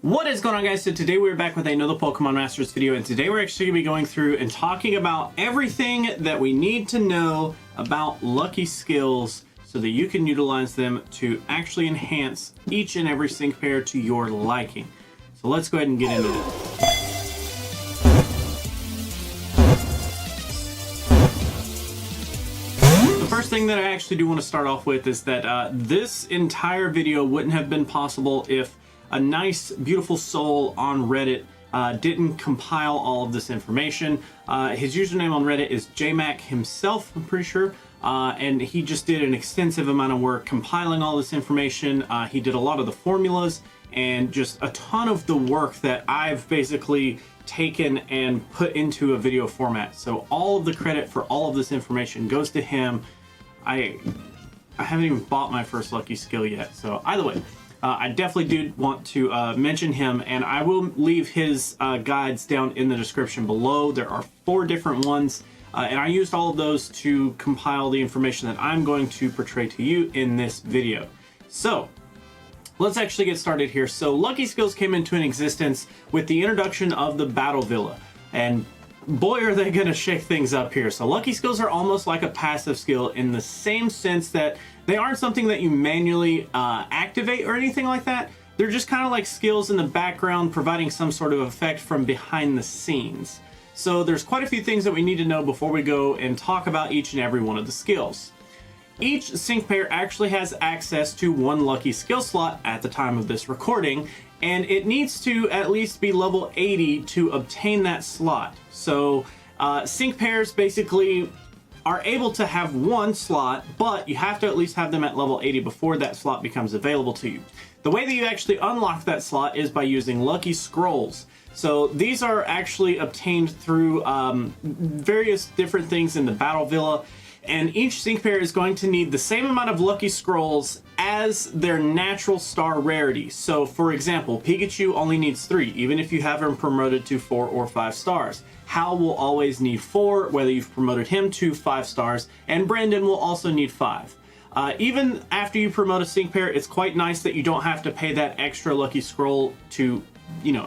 What is going on, guys? So today we're back with another Pokemon Masters video, and today we're actually going to be going through and talking about everything that we need to know about lucky skills so that you can utilize them to actually enhance each and every sync pair to your liking. So let's go ahead and get into it. The first thing that I actually do want to start off with is that this entire video wouldn't have been possible if a nice, beautiful soul on Reddit didn't compile all of this information. His username on Reddit is JMac himself, I'm pretty sure, and he just did an extensive amount of work compiling all this information. He did a lot of the formulas and just a ton of the work that I've basically taken and put into a video format. So all of the credit for all of this information goes to him. I haven't even bought my first lucky skill yet, so either way. I definitely do want to mention him, and I will leave his guides down in the description below. There are 4 different ones, and I used all of those to compile the information that I'm going to portray to you in this video. So let's actually get started here. So lucky skills came into existence with the introduction of the Battle Villa, and boy are they going to shake things up here. So lucky skills are almost like a passive skill in the same sense that they aren't something that you manually activate or anything like that. They're just kind of like skills in the background providing some sort of effect from behind the scenes. So there's quite a few things that we need to know before we go and talk about each and every one of the skills. Each sync pair actually has access to 1 lucky skill slot at the time of this recording, and it needs to at least be level 80 to obtain that slot. So sync pairs basically are able to have 1 slot, but you have to at least have them at level 80 before that slot becomes available to you. The way that you actually unlock that slot is by using lucky scrolls. So these are actually obtained through various different things in the Battle Villa, and each sync pair is going to need the same amount of lucky scrolls as their natural star rarity. So for example, Pikachu only needs 3, even if you have him promoted to 4 or 5 stars. Hal will always need 4, whether you've promoted him to 5 stars, and Brandon will also need 5. Even after you promote a sync pair, it's quite nice that you don't have to pay that extra lucky scroll to,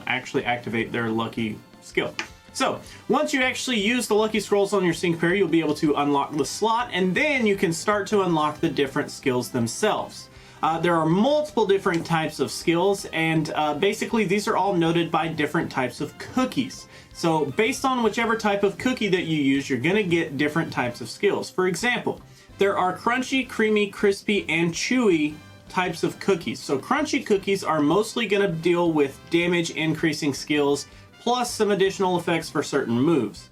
actually activate their lucky skill. So once you actually use the lucky scrolls on your sync pair, you'll be able to unlock the slot, and then you can start to unlock the different skills themselves. There are multiple different types of skills, and basically these are all noted by different types of cookies. So based on whichever type of cookie that you use, you're going to get different types of skills. For example, there are crunchy, creamy, crispy, and chewy types of cookies. So crunchy cookies are mostly going to deal with damage increasing skills, plus some additional effects for certain moves.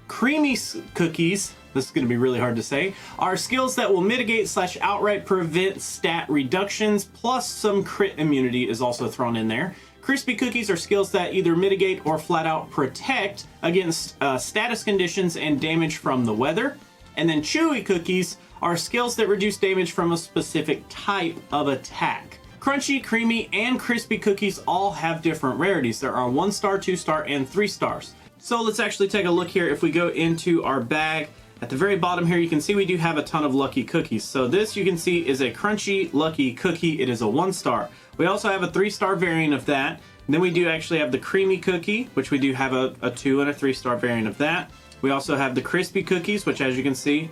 Creamy cookies, this is going to be really hard to say, are skills that will mitigate / outright prevent stat reductions, plus some crit immunity is also thrown in there. Crispy cookies are skills that either mitigate or flat out protect against status conditions and damage from the weather. And then chewy cookies are skills that reduce damage from a specific type of attack. Crunchy, creamy, and crispy cookies all have different rarities. There are 1 star, 2 star, and 3 stars. So let's actually take a look here. If we go into our bag, at the very bottom here, you can see we do have a ton of lucky cookies. So this, you can see, is a crunchy lucky cookie. It is a 1 star. We also have a 3 star variant of that. And then we do actually have the creamy cookie, which we do have a 2 and a 3 star variant of that. We also have the crispy cookies, which, as you can see,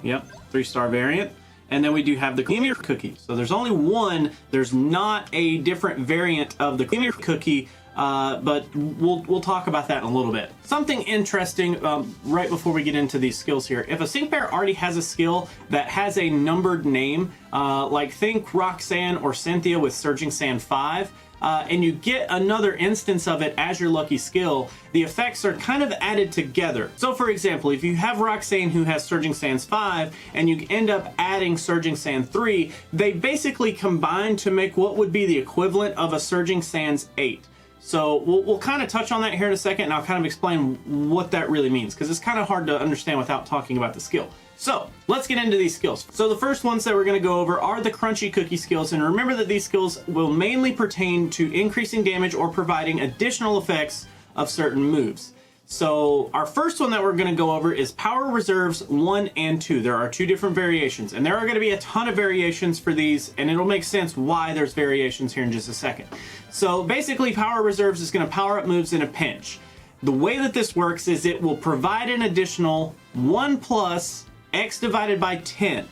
3 star variant. And then we do have the creamy cookie. So there's only 1. There's not a different variant of the creamy cookie, but we'll talk about that in a little bit. Something interesting right before we get into these skills here. If a sync pair already has a skill that has a numbered name, like think Roxanne or Cynthia with Surging Sand 5, and you get another instance of it as your lucky skill, the effects are kind of added together. So for example, if you have Roxanne who has Surging Sands 5 and you end up adding Surging Sand 3, they basically combine to make what would be the equivalent of a Surging Sands 8. So we'll kind of touch on that here in a second, and I'll kind of explain what that really means, because it's kind of hard to understand without talking about the skill. So let's get into these skills. So the first ones that we're going to go over are the crunchy cookie skills, and remember that these skills will mainly pertain to increasing damage or providing additional effects of certain moves. So our first one that we're going to go over is Power Reserves 1 and 2. There are 2 different variations, and there are going to be a ton of variations for these, and it'll make sense why there's variations here in just a second. So basically, Power Reserves is going to power up moves in a pinch. The way that this works is it will provide an additional 1 plus x divided by 10.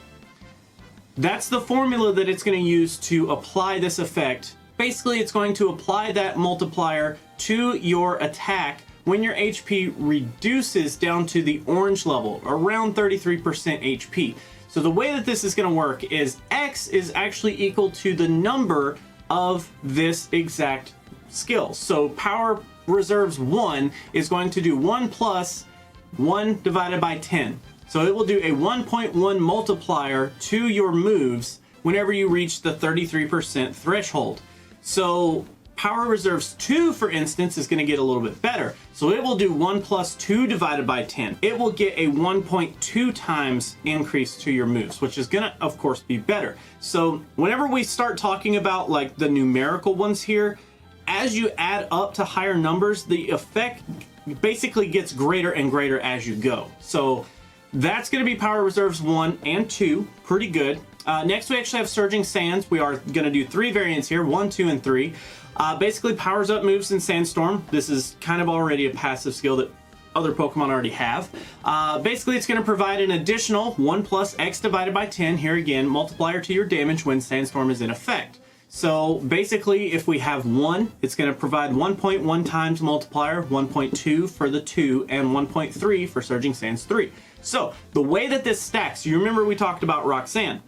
That's the formula that it's going to use to apply this effect. Basically, it's going to apply that multiplier to your attack when your HP reduces down to the orange level, around 33% HP. So the way that this is going to work is X is actually equal to the number of this exact skill. So Power Reserves 1 is going to do 1 plus 1 divided by 10. So it will do a 1.1 multiplier to your moves whenever you reach the 33% threshold. So Power Reserves 2, for instance, is going to get a little bit better. So it will do 1 plus 2 divided by 10. It will get a 1.2 times increase to your moves, which is going to, of course, be better. So whenever we start talking about like the numerical ones here, as you add up to higher numbers, the effect basically gets greater and greater as you go. So that's going to be Power Reserves 1 and 2. Pretty good. Next, we actually have Surging Sands. We are going to do 3 variants here, 1, 2, and 3. Basically powers up moves in Sandstorm. This is kind of already a passive skill that other Pokemon already have. Basically, it's going to provide an additional 1 plus x divided by 10, here again, multiplier to your damage when Sandstorm is in effect. So basically, if we have 1, it's going to provide 1.1 times multiplier, 1.2 for the 2, and 1.3 for Surging Sands 3. So the way that this stacks, you remember we talked about Roxanne.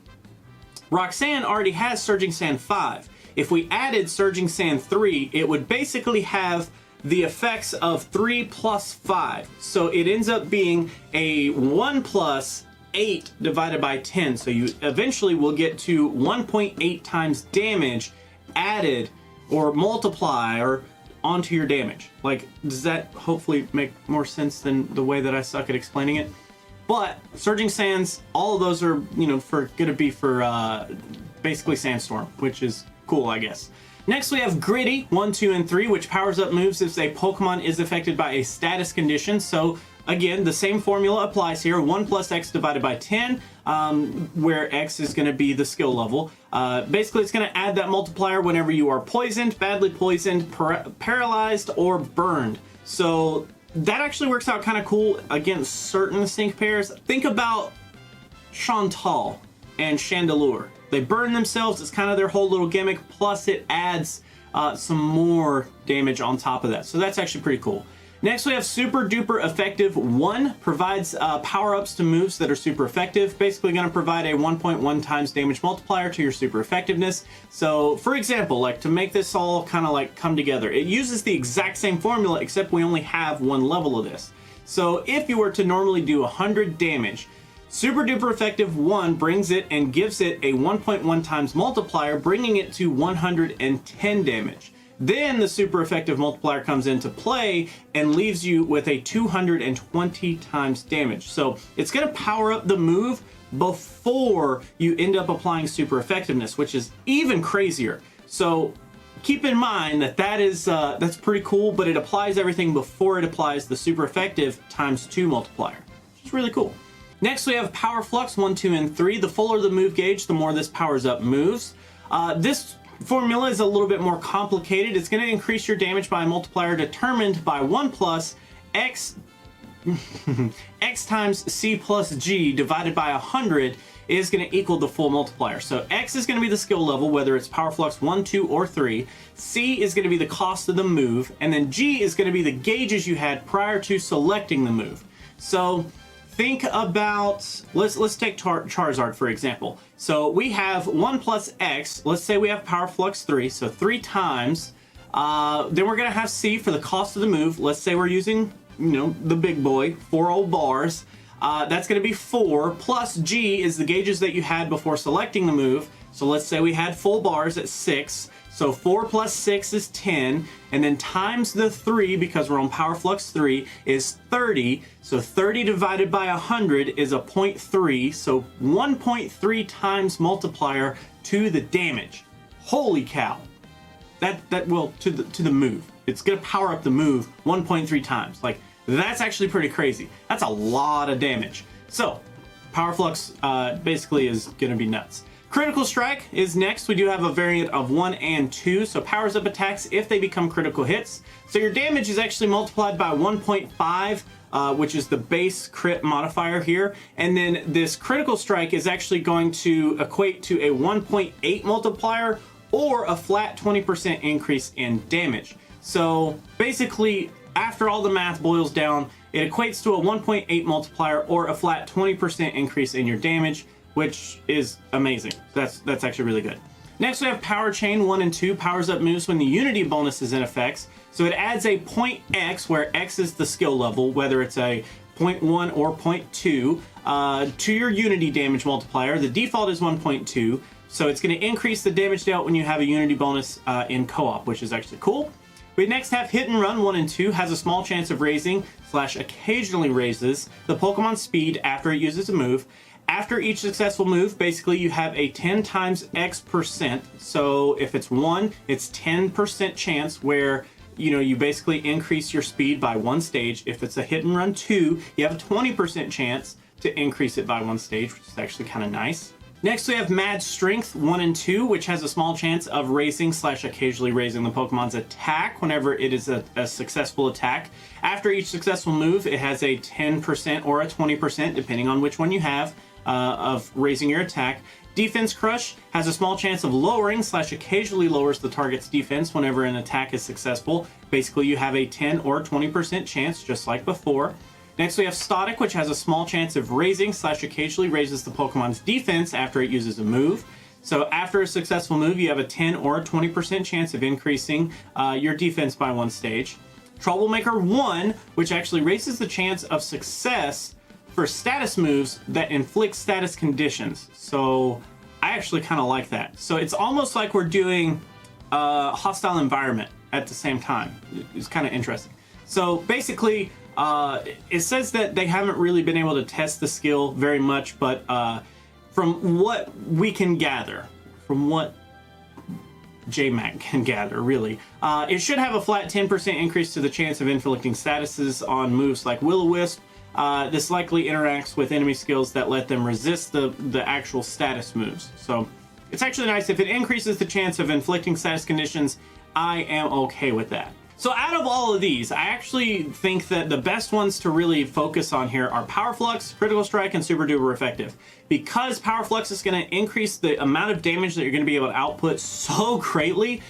Roxanne already has Surging Sand 5. If we added Surging Sand 3, it would basically have the effects of 3 plus 5. So it ends up being a 1 plus 8 divided by 10. So you eventually will get to 1.8 times damage added or multiply or onto your damage. Like, does that hopefully make more sense than the way that I suck at explaining it? But Surging Sands, all of those are, you know, going to be for basically Sandstorm, which is cool, I guess. Next, we have Gritty 1, 2, and 3, which powers up moves if a Pokemon is affected by a status condition. So again, the same formula applies here. 1 plus x divided by 10, where x is going to be the skill level. Basically, it's going to add that multiplier whenever you are poisoned, badly poisoned, paralyzed, or burned. So that actually works out kind of cool against certain sync pairs. Think about Chantal and Chandelure. They burn themselves. It's kind of their whole little gimmick. Plus, it adds some more damage on top of that. So that's actually pretty cool. Next, we have Super Duper Effective 1. Provides power-ups to moves that are super effective. Basically going to provide a 1.1 times damage multiplier to your super effectiveness. So, for example, like to make this all kind of like come together, it uses the exact same formula, except we only have 1 level of this. So, if you were to normally do 100 damage, Super Duper Effective 1 brings it and gives it a 1.1 times multiplier, bringing it to 110 damage. Then the super effective multiplier comes into play and leaves you with a 220 times damage. So it's going to power up the move before you end up applying super effectiveness, which is even crazier. So keep in mind that that's pretty cool, but it applies everything before it applies the super effective times 2 multiplier, which is really cool. Next, we have Power Flux 1, 2, and 3. The fuller the move gauge, the more this powers up moves. This formula is a little bit more complicated. It's going to increase your damage by a multiplier determined by 1 plus x x times c plus g divided by 100 is going to equal the full multiplier. So x is going to be the skill level, whether it's Power Flux 1, 2, or 3. C is going to be the cost of the move, and then g is going to be the gauges you had prior to selecting the move. So think about, let's take Charizard for example. So we have 1 plus x, let's say we have Power Flux 3, so 3 times. Then we're gonna have C for the cost of the move. Let's say we're using, you know, the big boy, 4 old bars. That's gonna be 4, plus G is the gauges that you had before selecting the move. So let's say we had full bars at 6. So 4 plus 6 is 10, and then times the 3, because we're on Power Flux 3, is 30. So 30 divided by 100 is a 0.3, so 1.3 times multiplier to the damage. Holy cow. That will, to the move. It's gonna power up the move 1.3 times. Like, That's actually pretty crazy. That's a lot of damage. So Power Flux basically is going to be nuts. Critical Strike is next. We do have a variant of 1 and 2, so powers up attacks if they become critical hits. So your damage is actually multiplied by 1.5, which is the base crit modifier here. And then this Critical Strike is actually going to equate to a 1.8 multiplier or a flat 20% increase in damage. So basically, after all the math boils down, it equates to a 1.8 multiplier or a flat 20% increase in your damage, which is amazing. That's actually really good. Next, we have Power Chain 1 and 2, powers up moves when the Unity bonus is in effect. So it adds a point X, where X is the skill level, whether it's a 0.1 or 0.2, to your Unity damage multiplier. The default is 1.2, so it's going to increase the damage dealt when you have a Unity bonus in co-op, which is actually cool. We next have Hit and Run 1 and 2, has a small chance of raising / occasionally raises the Pokemon speed after it uses a move. After each successful move, basically you have a 10 times X%. So if it's 1, it's 10% chance where, you know, you basically increase your speed by 1 stage. If it's a Hit and Run 2, you have a 20% chance to increase it by 1 stage, which is actually kind of nice. Next, we have Mad Strength 1 and 2, which has a small chance of raising / occasionally raising the Pokemon's attack whenever it is a successful attack. After each successful move, it has a 10% or a 20%, depending on which one you have, of raising your attack. Defense Crush has a small chance of lowering / occasionally lowers the target's defense whenever an attack is successful. Basically, you have a 10 or 20% chance, just like before. Next, we have Static, which has a small chance of raising / occasionally raises the Pokemon's defense after it uses a move. So after a successful move, you have a 10 or 20% chance of increasing your defense by 1 stage. Troublemaker 1, which actually raises the chance of success for status moves that inflict status conditions. So I actually kind of like that. So it's almost like we're doing hostile environment at the same time. It's kind of interesting. So basically, it says that they haven't really been able to test the skill very much, but from what we can gather, from what JMac can gather, really, it should have a flat 10% increase to the chance of inflicting statuses on moves like Will-O-Wisp. This likely interacts with enemy skills that let them resist the actual status moves. So it's actually nice. If it increases the chance of inflicting status conditions, I am okay with that. So out of all of these, I actually think that the best ones to really focus on here are Power Flux, Critical Strike, and Super Duper Effective. Because Power Flux is going to increase the amount of damage that you're going to be able to output so greatly.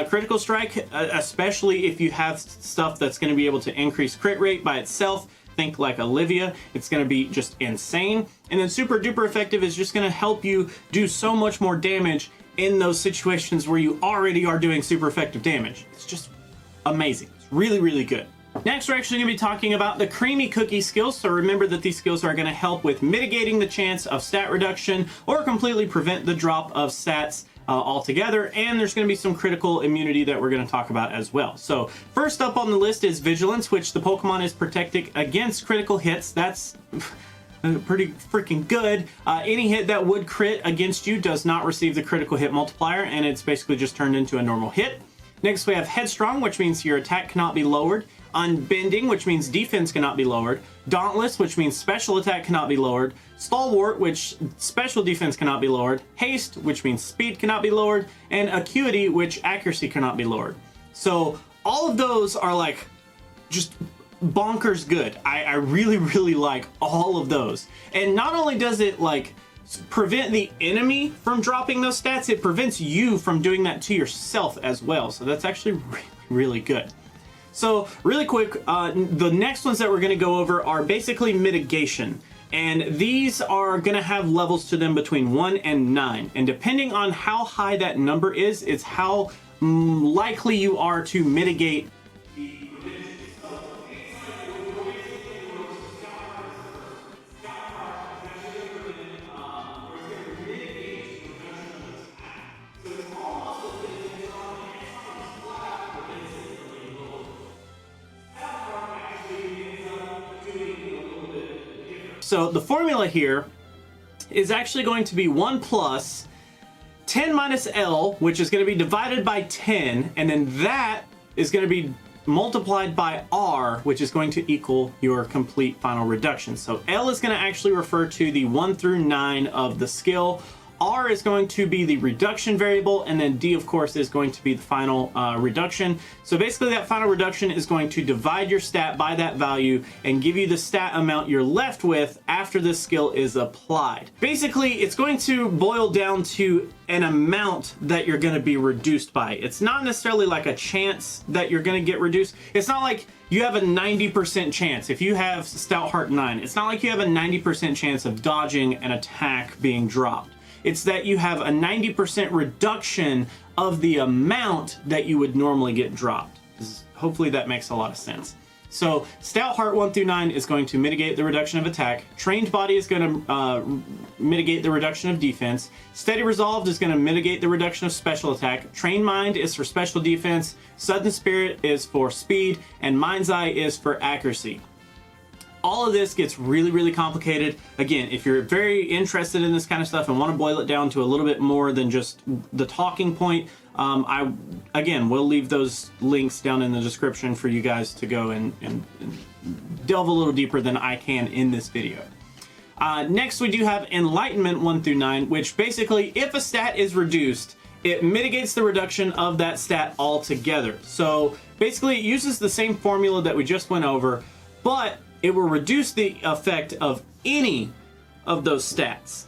Critical Strike, especially if you have stuff that's going to be able to increase crit rate by itself, think like Olivia, it's going to be just insane. And then Super Duper Effective is just going to help you do so much more damage in those situations where you already are doing super effective damage. It's just amazing. It's really, really good. Next, we're actually going to be talking about the Creamy Cookie skills. So remember that these skills are going to help with mitigating the chance of stat reduction or completely prevent the drop of stats altogether. And there's going to be some critical immunity that we're going to talk about as well. So first up on the list is Vigilance, which the Pokemon is protected against critical hits. That's pretty freaking good. Any hit that would crit against you does not receive the critical hit multiplier, and it's basically just turned into a normal hit. Next, we have Headstrong, which means your attack cannot be lowered. Unbending, which means defense cannot be lowered. Dauntless, which means special attack cannot be lowered. Stalwart, which special defense cannot be lowered. Haste, which means speed cannot be lowered. And Acuity, which accuracy cannot be lowered. So all of those are like just bonkers good. I really, really like all of those. And not only does it like prevent the enemy from dropping those stats, it prevents you from doing that to yourself as well. So that's actually really, really good. So really quick, the next ones that we're going to go over are basically mitigation. And these are going to have levels to them between 1 and 9. And depending on how high that number is, it's how likely you are to mitigate the So the formula here is actually going to be 1 plus 10 minus L, which is going to be divided by 10, and then that is going to be multiplied by R, which is going to equal your complete final reduction. So L is going to actually refer to the 1 through 9 of the skill. R is going to be the reduction variable, and then D, of course, is going to be the final reduction. So basically that final reduction is going to divide your stat by that value and give you the stat amount you're left with after this skill is applied. Basically, it's going to boil down to an amount that you're going to be reduced by. It's not necessarily like a chance that you're going to get reduced. It's not like you have a 90% chance. If you have Stout Heart 9, it's not like you have a 90% chance of dodging an attack being dropped. It's that you have a 90% reduction of the amount that you would normally get dropped. Hopefully that makes a lot of sense. So Stout Heart 1 through 9 is going to mitigate the reduction of attack. Trained Body is going to mitigate the reduction of defense. Steady Resolved is going to mitigate the reduction of special attack. Trained Mind is for special defense. Sudden Spirit is for speed. And Mind's Eye is for accuracy. All of this gets really, really complicated. Again, if you're very interested in this kind of stuff and want to boil it down to a little bit more than just the talking point, I, again, will leave those links down in the description for you guys to go and delve a little deeper than I can in this video. Next, we do have Enlightenment 1 through 9, which basically, if a stat is reduced, it mitigates the reduction of that stat altogether. So basically, it uses the same formula that we just went over, but it will reduce the effect of any of those stats.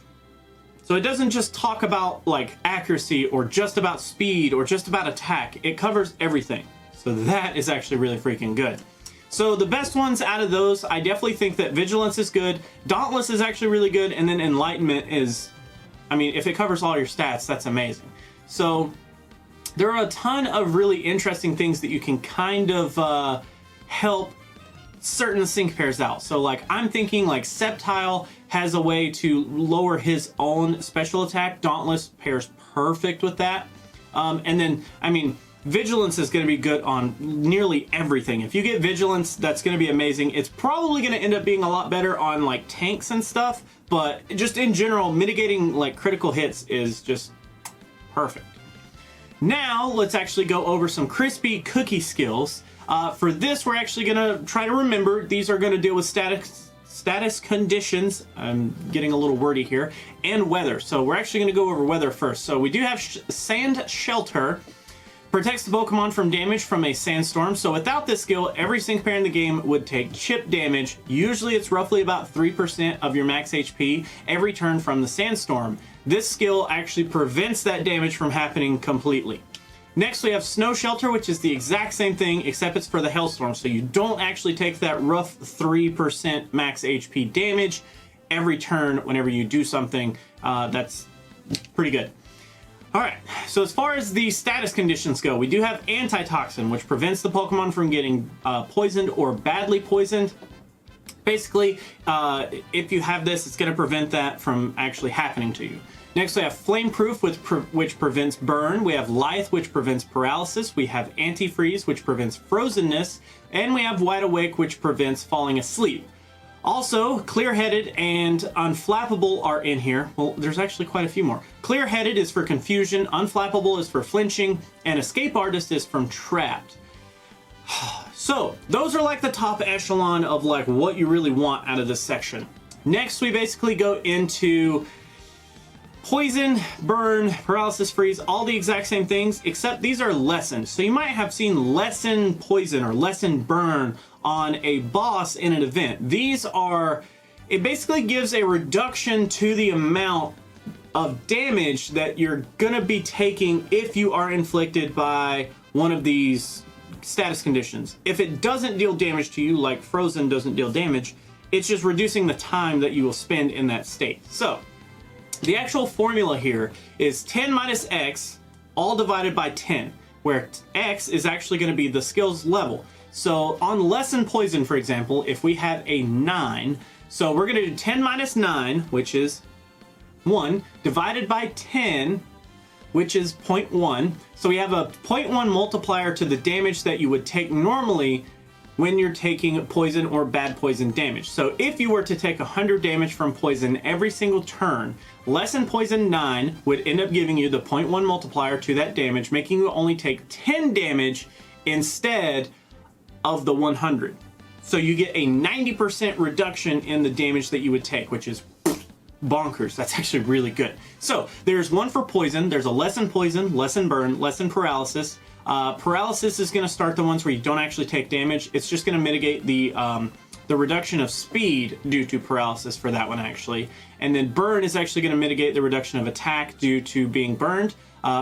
So it doesn't just talk about like accuracy or just about speed or just about attack. It covers everything. So that is actually really freaking good. So the best ones out of those, I definitely think that Vigilance is good. Dauntless is actually really good. And then Enlightenment is, I mean, if it covers all your stats, that's amazing. So there are a ton of really interesting things that you can kind of help certain sync pairs out. So like I'm thinking like Sceptile has a way to lower his own special attack. Dauntless pairs perfect with that. And then, I mean, Vigilance is going to be good on nearly everything. If you get Vigilance, that's going to be amazing. It's probably going to end up being a lot better on like tanks and stuff, but just in general, mitigating like critical hits is just perfect. Now let's actually go over some crispy cookie skills. For this, we're actually going to try to remember these are going to deal with status conditions. I'm getting a little wordy here, and weather. So we're actually going to go over weather first. So we do have Sand Shelter. Protects the Pokemon from damage from a sandstorm. So without this skill, every sync pair in the game would take chip damage. Usually it's roughly about 3% of your max HP every turn from the sandstorm. This skill actually prevents that damage from happening completely. Next, we have Snow Shelter, which is the exact same thing, except it's for the Hailstorm. So you don't actually take that rough 3% max HP damage every turn whenever you do something. That's pretty good. All right, so as far as the status conditions go, we do have Antitoxin, which prevents the Pokemon from getting poisoned or badly poisoned. Basically, if you have this, it's going to prevent that from actually happening to you. Next, we have Flameproof, which prevents burn. We have Lithe, which prevents paralysis. We have Antifreeze, which prevents frozenness. And we have Wide Awake, which prevents falling asleep. Also, Clear-Headed and Unflappable are in here. Well, there's actually quite a few more. Clear-Headed is for confusion, Unflappable is for flinching, and Escape Artist is from trapped. So, those are like the top echelon of like what you really want out of this section. Next, we basically go into Poison, Burn, Paralysis, Freeze, all the exact same things, except these are lessons. So you might have seen Lesson Poison or Lesson Burn on a boss in an event. These are, it basically gives a reduction to the amount of damage that you're gonna be taking if you are inflicted by one of these status conditions. If it doesn't deal damage to you, like Frozen doesn't deal damage, it's just reducing the time that you will spend in that state. So the actual formula here is 10 minus X, all divided by 10, where X is actually going to be the skills level. So on Lesson Poison, for example, if we have a 9, so we're going to do 10 minus 9, which is 1, divided by 10, which is 0.1. So we have a 0.1 multiplier to the damage that you would take normally when you're taking poison or bad poison damage. So if you were to take 100 damage from poison every single turn, Lesson Poison 9 would end up giving you the 0.1 multiplier to that damage, making you only take 10 damage instead of the 100. So you get a 90% reduction in the damage that you would take, which is bonkers. That's actually really good. So there's one for poison. There's a lessen poison, lessen burn, lessen paralysis. Paralysis is going to start the ones where you don't actually take damage. It's just going to mitigate the reduction of speed due to paralysis for that one actually. And then burn is actually going to mitigate the reduction of attack due to being burned.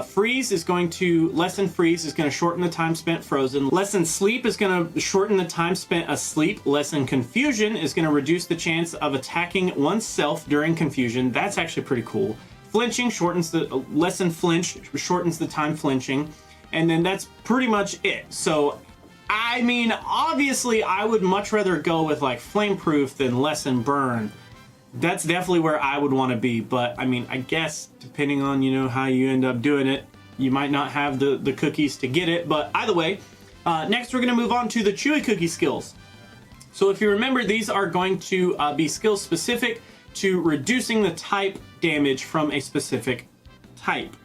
Freeze is going to lessen freeze, is going to shorten the time spent frozen. Lessen sleep is going to shorten the time spent asleep. Lessen confusion is going to reduce the chance of attacking oneself during confusion. That's actually pretty cool. Flinching shortens the lessen flinch, shortens the time flinching. And then that's pretty much it. So I mean, obviously I would much rather go with like flameproof than lessen burn. That's definitely where I would want to be, but I mean, I guess depending on, you know, how you end up doing it, you might not have the cookies to get it, but either way, next we're going to move on to the Chewy cookie skills. So if you remember, these are going to be skills specific to reducing the type damage from a specific type.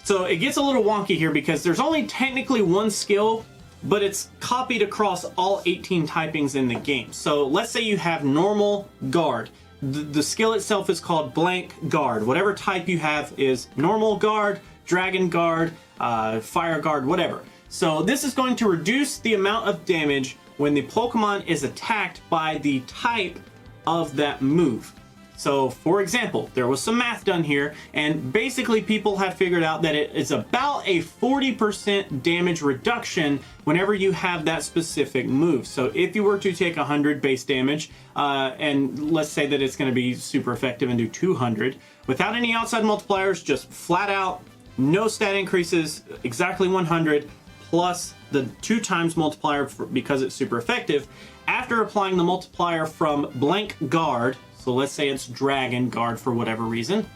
So it gets a little wonky here because there's only technically one skill, but it's copied across all 18 typings in the game. So let's say you have normal guard. The skill itself is called blank guard. Whatever type you have is normal guard, dragon guard, fire guard, whatever. So this is going to reduce the amount of damage when the Pokemon is attacked by the type of that move. So for example, there was some math done here, and basically people have figured out that it is about a 40% damage reduction whenever you have that specific move. So if you were to take 100 base damage, and let's say that it's going to be super effective and do 200, without any outside multipliers, just flat out, no stat increases, exactly 100, plus the 2 times multiplier because it's super effective. After applying the multiplier from blank guard, so let's say it's dragon guard for whatever reason.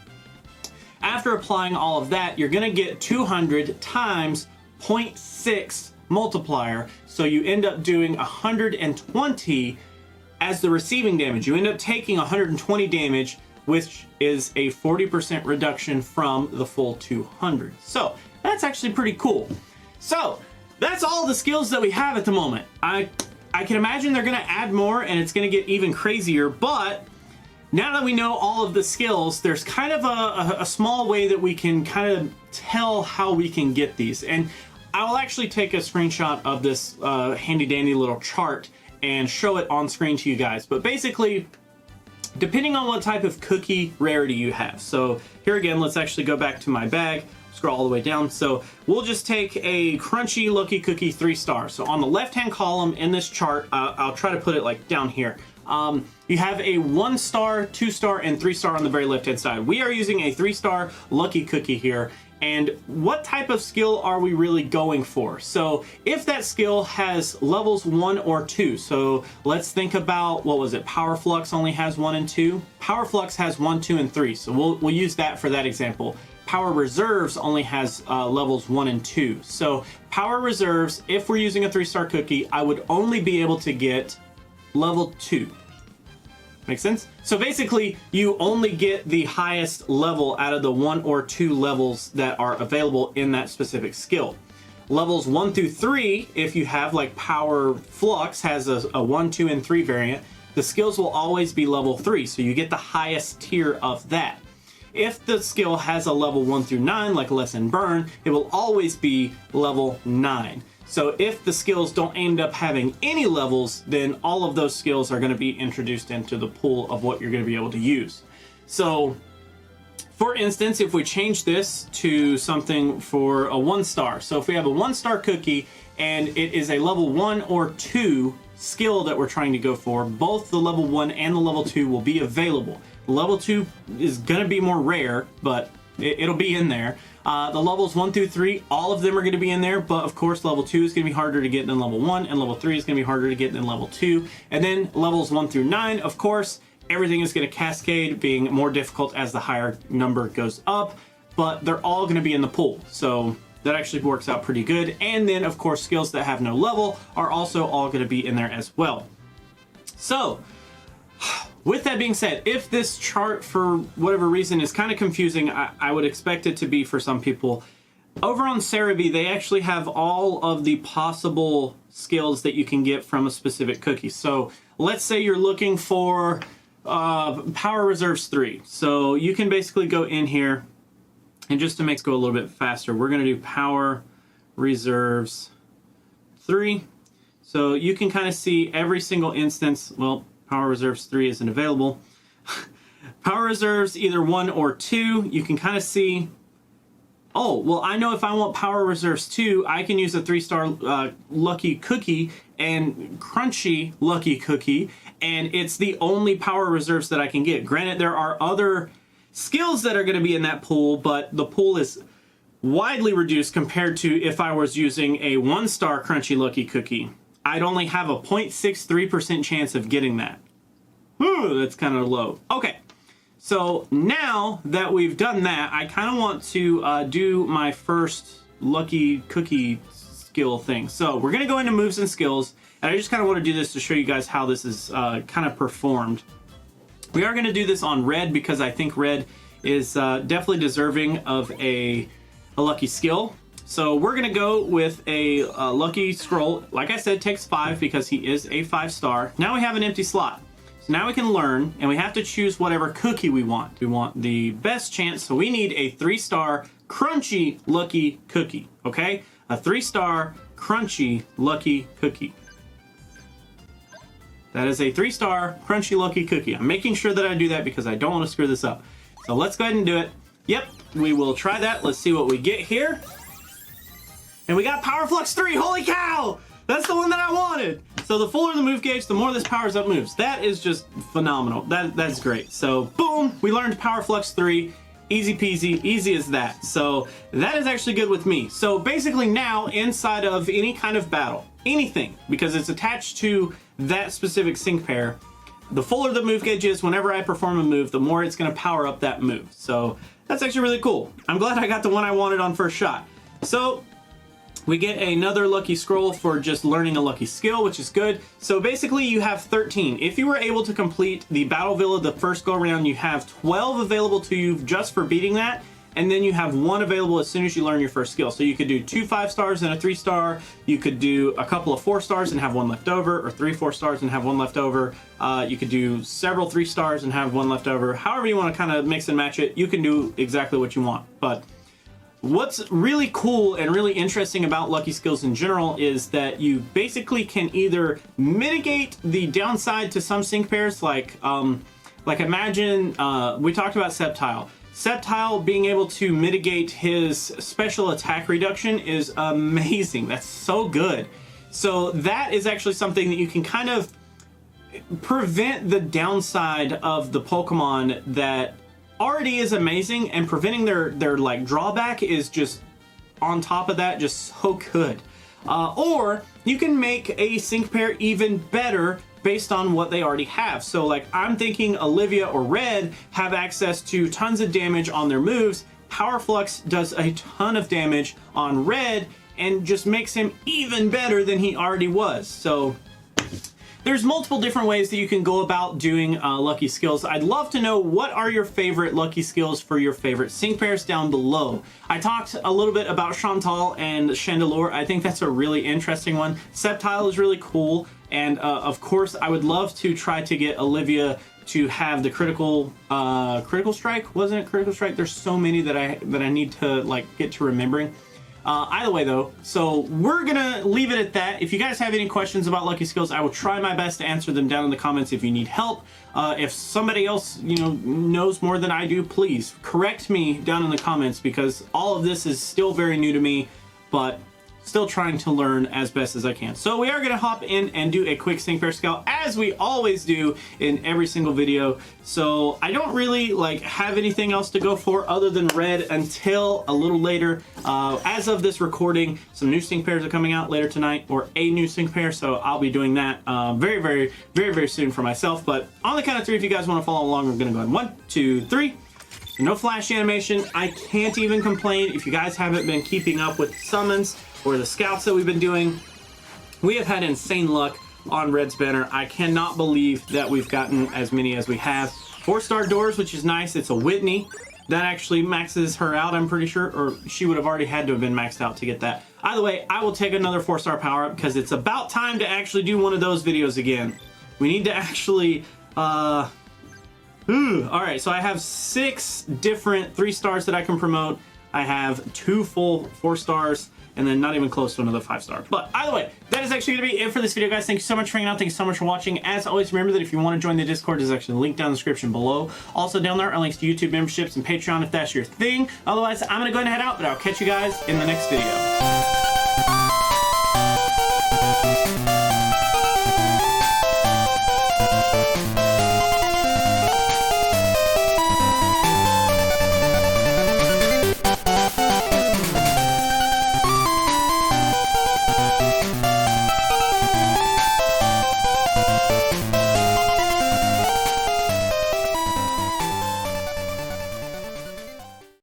After applying all of that, you're gonna get 200 times 0.6 multiplier. So you end up doing 120 as the receiving damage. You end up taking 120 damage, which is a 40% reduction from the full 200. So that's actually pretty cool. So that's all the skills that we have at the moment. I can imagine they're gonna add more and it's gonna get even crazier, but now that we know all of the skills, there's kind of a small way that we can kind of tell how we can get these. And I'll actually take a screenshot of this handy dandy little chart and show it on screen to you guys. But basically, depending on what type of cookie rarity you have. So here again, let's actually go back to my bag, scroll all the way down. So we'll just take a crunchy lucky cookie 3-star. So on the left-hand column in this chart, I'll try to put it like down here. You have a 1-star, 2-star, and 3-star on the very left-hand side. We are using a 3-star lucky cookie here. And what type of skill are we really going for? So if that skill has levels 1 or 2, so let's think about, what was it? Power Flux only has 1 and 2. Power Flux has 1, 2, and 3. So we'll use that for that example. Power Reserves only has levels 1 and 2. So Power Reserves, if we're using a 3-star cookie, I would only be able to get level 2. Make sense? So basically, you only get the highest level out of the 1 or 2 levels that are available in that specific skill. Levels 1 through 3, if you have like Power Flux has a 1, 2, and 3 variant, the skills will always be level 3, so you get the highest tier of that. If the skill has a level 1 through 9, like Lessen Burn, it will always be level 9. So if the skills don't end up having any levels, then all of those skills are going to be introduced into the pool of what you're going to be able to use. So for instance, if we change this to something for a 1-star. So if we have a 1-star cookie and it is a level 1 or 2 skill that we're trying to go for, both the level 1 and the level 2 will be available. Level 2 is going to be more rare, but it'll be in there. The levels 1 through 3, all of them are going to be in there, but of course level 2 is going to be harder to get than level 1, and level 3 is going to be harder to get than level 2. And then levels 1 through 9, of course, everything is going to cascade, being more difficult as the higher number goes up, but they're all going to be in the pool. So that actually works out pretty good. And then, of course, skills that have no level are also all going to be in there as well. So with that being said, if this chart for whatever reason is kind of confusing, I would expect it to be for some people. Over on Cerebi, they actually have all of the possible skills that you can get from a specific cookie. So let's say you're looking for Power Reserves 3. So you can basically go in here, and just to make it go a little bit faster, we're going to do Power Reserves 3. So you can kind of see every single instance. Well, Power Reserves 3 isn't available. Power Reserves either 1 or 2, you can kind of see, oh, well, I know if I want Power Reserves 2, I can use a 3-star Lucky Cookie and Crunchy Lucky Cookie, and it's the only Power Reserves that I can get. Granted, there are other skills that are going to be in that pool, but the pool is widely reduced compared to if I was using a 1-star Crunchy Lucky Cookie. I'd only have a 0.63% chance of getting that. Ooh, that's kind of low. Okay. So now that we've done that, I kind of want to do my first Lucky Cookie skill thing. So we're going to go into moves and skills, and I just kind of want to do this to show you guys how this is kind of performed. We are going to do this on Red because I think Red is definitely deserving of a Lucky skill. So we're going to go with a Lucky Scroll. Like I said, takes 5 because he is a 5-star. Now we have an empty slot. Now we can learn, and we have to choose whatever cookie we want. We want the best chance, so we need a 3-star Crunchy Lucky Cookie, okay? A 3-star Crunchy Lucky Cookie. That is a 3-star Crunchy Lucky Cookie. I'm making sure that I do that because I don't want to screw this up. So let's go ahead and do it. Yep, we will try that. Let's see what we get here. And we got Power Flux 3, holy cow! That's the one that I wanted. So the fuller the move gauge, the more this powers up moves. That is just phenomenal. That's great. So boom, we learned Power Flux 3. Easy peasy, easy as that. So that is actually good with me. So basically now inside of any kind of battle, anything, because it's attached to that specific sync pair, the fuller the move gauge is, whenever I perform a move, the more it's gonna power up that move. So that's actually really cool. I'm glad I got the one I wanted on first shot. So we get another Lucky Scroll for just learning a Lucky skill, which is good. So basically you have 13. If you were able to complete the Battle Villa the first go around, you have 12 available to you just for beating that. And then you have 1 available as soon as you learn your first skill. So you could do 2 5-stars and a 3-star. You could do a couple of 4-stars and have 1 left over, or 3 4-stars and have 1 left over. You could do several 3-stars and have 1 left over. However you want to kind of mix and match it, you can do exactly what you want. But what's really cool and really interesting about Lucky Skills in general is that you basically can either mitigate the downside to some sync pairs, like imagine, we talked about Sceptile. Sceptile being able to mitigate his special attack reduction is amazing. That's so good. So that is actually something that you can kind of prevent the downside of the Pokemon that already is amazing, and preventing their like drawback is just on top of that just so good. Or you can make a sync pair even better based on what they already have. So like I'm thinking Olivia or Red have access to tons of damage on their moves. Power Flux does a ton of damage on Red and just makes him even better than he already was. So there's multiple different ways that you can go about doing Lucky Skills. I'd love to know, what are your favorite Lucky Skills for your favorite sync pairs down below. I talked a little bit about Chantal and Chandelure. I think that's a really interesting one. Sceptile is really cool. And of course, I would love to try to get Olivia to have the critical strike. Wasn't it critical strike? There's so many that I need to like get to remembering. Either way though, so we're gonna leave it at that. If you guys have any questions about Lucky Skills, I will try my best to answer them down in the comments. If you need help, if somebody else knows more than I do, please correct me down in the comments, because all of this is still very new to me, but still trying to learn as best as I can. So we are going to hop in and do a quick sync pair scout, as we always do in every single video. So I don't really like have anything else to go for other than Red until a little later. As of this recording, some new sync pairs are coming out later tonight, or a new sync pair, so I'll be doing that very soon for myself. But on the count of 3, if you guys want to follow along, we're going to go in 1, 2, 3. No flash animation. I can't even complain. If you guys haven't been keeping up with summons or the scouts that we've been doing, we have had insane luck on Red's banner. I cannot believe that we've gotten as many as we have. 4-star doors, which is nice. It's a Whitney. that actually maxes her out, I'm pretty sure, or she would have already had to have been maxed out to get that. Either way, I will take another 4-star power-up because it's about time to actually do one of those videos again. We need to actually, all right, so I have 6 different 3 stars that I can promote. I have 2 full 4 stars, and then not even close to another 5-star. But either way, that is actually going to be it for this video, guys. Thank you so much for hanging out. Thank you so much for watching. As always, remember that if you want to join the Discord, there's actually a link down in the description below. Also down there are links to YouTube memberships and Patreon if that's your thing. Otherwise, I'm going to go ahead and head out, but I'll catch you guys in the next video.